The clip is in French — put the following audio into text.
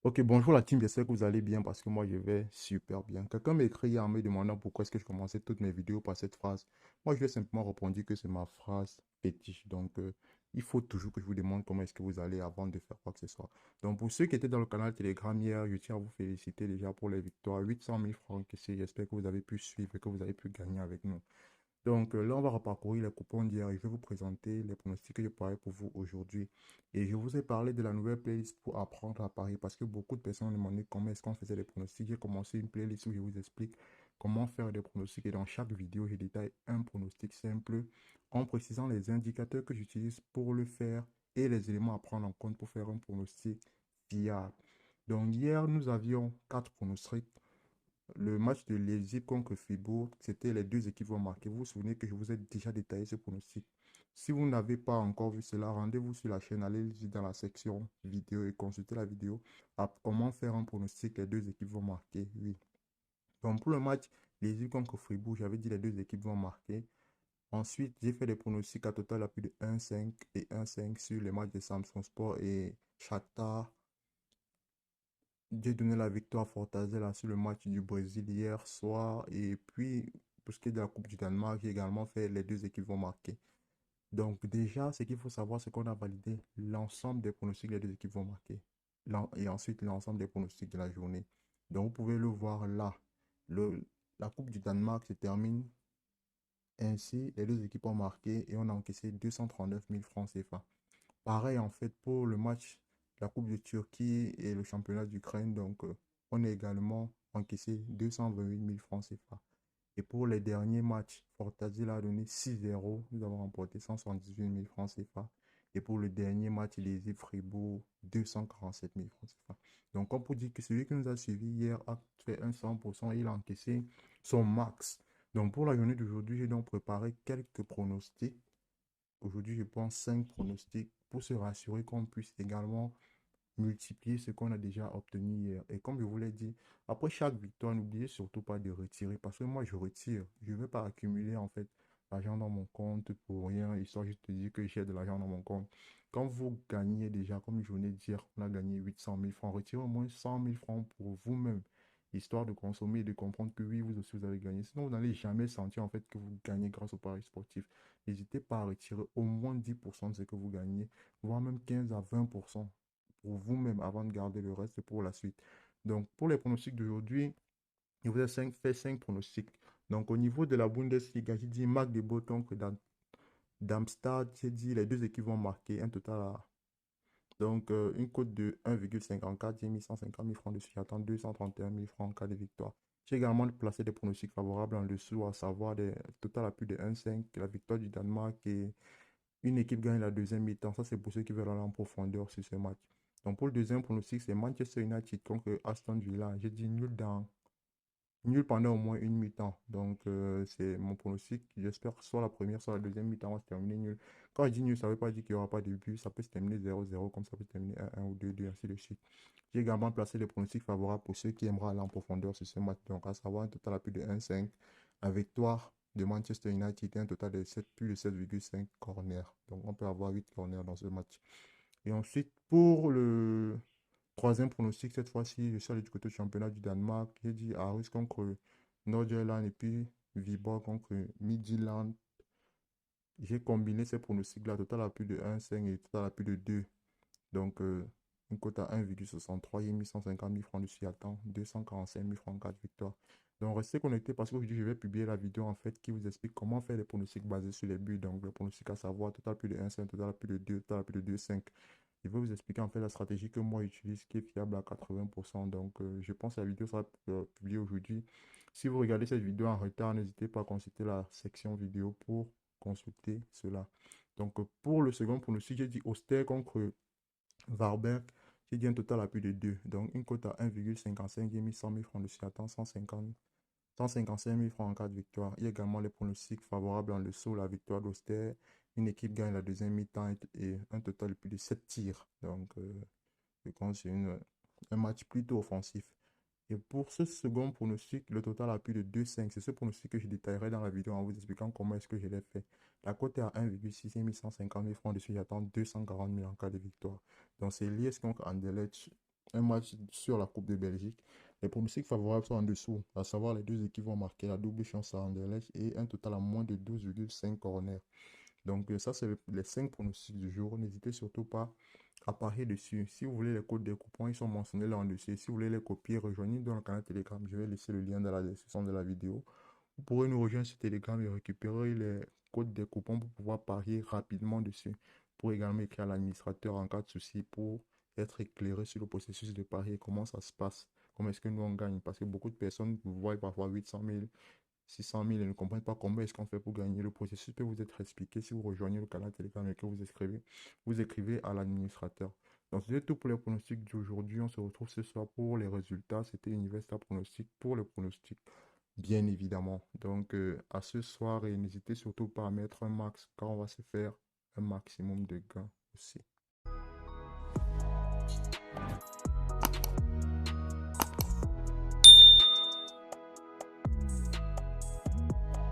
Ok, bonjour la team, j'espère que vous allez bien parce que moi je vais super bien. Quelqu'un m'a écrit hier en me demandant pourquoi est-ce que je commençais toutes mes vidéos par cette phrase. Moi je lui ai simplement répondu que c'est ma phrase fétiche. Donc il faut toujours que je vous demande comment est-ce que vous allez avant de faire quoi que ce soit. Donc pour ceux qui étaient dans le canal Telegram hier, je tiens à vous féliciter déjà pour les victoires. 800 000 francs encaissés. J'espère que vous avez pu suivre et que vous avez pu gagner avec nous. Donc là, on va reparcourir les coupons d'hier et je vais vous présenter les pronostics que je parie pour vous aujourd'hui. Et je vous ai parlé de la nouvelle playlist pour apprendre à parier parce que beaucoup de personnes me demandaient comment est-ce qu'on faisait les pronostics. J'ai commencé une playlist où je vous explique comment faire des pronostics et dans chaque vidéo, je détaille un pronostic simple en précisant les indicateurs que j'utilise pour le faire et les éléments à prendre en compte pour faire un pronostic fiable. Donc hier, nous avions quatre pronostics. Le match de Leipzig contre Fribourg, c'était les deux équipes vont marquer. Vous vous souvenez que je vous ai déjà détaillé ce pronostic. Si vous n'avez pas encore vu cela, rendez-vous sur la chaîne, allez dans la section vidéo et consultez la vidéo à comment faire un pronostic. Les deux équipes vont marquer, oui. Donc pour le match Leipzig contre Fribourg, j'avais dit les deux équipes vont marquer. Ensuite, j'ai fait des pronostics à total à plus de 1,5 et 1,5 sur les matchs de Samsung Sport et Shakhtar. J'ai donné la victoire à Fortaleza sur le match du Brésil hier soir. Et puis, pour ce qui est de la Coupe du Danemark, j'ai également fait les deux équipes vont marquer. Donc, déjà, ce qu'il faut savoir, c'est qu'on a validé l'ensemble des pronostics, les deux équipes vont marquer. Et ensuite, l'ensemble des pronostics de la journée. Donc, vous pouvez le voir là. Le, la Coupe du Danemark se termine ainsi. Les deux équipes ont marqué et on a encaissé 239 000 francs CFA. Pareil, en fait, pour le match, la Coupe de Turquie et le championnat d'Ukraine, donc on a également encaissé 228 000 francs CFA. Et pour les derniers matchs, Fortaleza a donné 6-0, nous avons remporté 178 000 francs CFA. Et pour le dernier match, les Fribourg, 247 000 francs CFA. Donc, on peut dire que celui qui nous a suivi hier a fait un 100%, il a encaissé son max. Donc, pour la journée d'aujourd'hui, j'ai donc préparé quelques pronostics. Aujourd'hui, je pense 5 pronostics pour se rassurer qu'on puisse également multiplier ce qu'on a déjà obtenu hier. Et comme je vous l'ai dit, après chaque victoire, n'oubliez surtout pas de retirer parce que moi, je retire. Je ne vais pas accumuler en fait l'argent dans mon compte pour rien, histoire juste de dire que j'ai de l'argent dans mon compte. Quand vous gagnez déjà, comme je venais de dire, on a gagné 800 000 francs, retirez au moins 100 000 francs pour vous-même, histoire de consommer et de comprendre que oui, vous aussi, vous avez gagné. Sinon, vous n'allez jamais sentir en fait que vous gagnez grâce au pari sportif. N'hésitez pas à retirer au moins 10% de ce que vous gagnez, voire même 15 à 20% pour vous-même avant de garder le reste pour la suite. Donc, pour les pronostics d'aujourd'hui, je vous ai fait 5 pronostics. Donc, au niveau de la Bundesliga, j'ai dit Magdeburg contre Darmstadt, j'ai dit les deux équipes vont marquer un total à donc, une cote de 1,54, j'ai mis 150 000 francs dessus. J'attends 231 000 francs en cas de victoire. J'ai également placé des pronostics favorables en dessous, à savoir des total à plus de 1,5, la victoire du Danemark et une équipe gagne la deuxième mi-temps. Ça, c'est pour ceux qui veulent aller en profondeur sur ce match. Donc, pour le deuxième pronostic, c'est Manchester United contre Aston Villa. J'ai dit nul pendant au moins une mi-temps. Donc, c'est mon pronostic. J'espère que soit la première, soit la deuxième mi-temps va se terminer nul. Quand je dis nul, ça ne veut pas dire qu'il n'y aura pas de but. Ça peut se terminer 0-0, comme ça peut se terminer 1-1 ou 2-2, ainsi de suite. J'ai également placé des pronostics favorables pour ceux qui aimeraient aller en profondeur sur ce match. Donc, à savoir un total à plus de 1,5. La victoire de Manchester United et un total de 7, plus de 7,5 corners. Donc, on peut avoir 8 corners dans ce match. Et ensuite, pour le troisième pronostic, cette fois-ci, je suis allé du côté du championnat du Danemark. J'ai dit Aarhus contre Nordjylland et puis Viborg contre Midtjylland. J'ai combiné ces pronostics-là, total à plus de 1,5 et total à plus de 2. Donc, une cote à 1,63, j'ai mis 150 000 francs dessus, attends, 245 000 francs, 4 victoires. Donc, restez connectés parce qu'aujourd'hui, je vais publier la vidéo en fait qui vous explique comment faire les pronostics basés sur les buts. Donc, le pronostic à savoir, total plus de 1,5, total plus de 2, total plus de 2,5. Je vais vous expliquer en fait la stratégie que moi j'utilise qui est fiable à 80%. Donc, je pense que la vidéo sera publiée aujourd'hui. Si vous regardez cette vidéo en retard, n'hésitez pas à consulter la section vidéo pour consulter cela. Donc, pour le second pronostic, j'ai dit Auster contre Varberg, j'ai dit un total à plus de 2. Donc, une cote à 1,55, j'ai mis 100 000 francs dessus, attends 155 000 francs en cas de victoire. Il y a également les pronostics favorables en dessous, la victoire d'Auster. Une équipe gagne la deuxième mi-temps et un total de plus de 7 tirs. Donc, je pense que c'est un match plutôt offensif. Et pour ce second pronostic, le total a plus de 2,5. C'est ce pronostic que je détaillerai dans la vidéo en vous expliquant comment est-ce que je l'ai fait. La cote est à 1,6, j'ai mis 150 000 francs dessus, j'attends 240 000 en cas de victoire. Donc c'est l'IS contre Anderlecht. un match sur la Coupe de Belgique. Les pronostics favorables sont en dessous, à savoir les deux équipes vont marquer la double chance à Anderlecht et un total à moins de 12,5 corners. Donc ça, c'est les 5 pronostics du jour. N'hésitez surtout pas à parier dessus. Si vous voulez les codes des coupons, ils sont mentionnés là en dessus. Si vous voulez les copier, rejoignez-nous dans le canal Telegram. Je vais laisser le lien dans la description de la vidéo. Vous pourrez nous rejoindre sur Telegram et récupérer les codes des coupons pour pouvoir parier rapidement dessus. Pour également écrire à l'administrateur en cas de souci pour être éclairé sur le processus de pari et comment ça se passe. Comment est-ce que nous on gagne? Parce que beaucoup de personnes voient parfois 800 000, 600 000 et ne comprennent pas comment est-ce qu'on fait pour gagner. Le processus peut vous être expliqué si vous rejoignez le canal Telegram et que vous écrivez à l'administrateur. Donc c'était tout pour les pronostics d'aujourd'hui. On se retrouve ce soir pour les résultats. C'était Universita Pronostic pour le pronostic, bien évidemment. Donc à ce soir et n'hésitez surtout pas à mettre un max car on va se faire un maximum de gains aussi.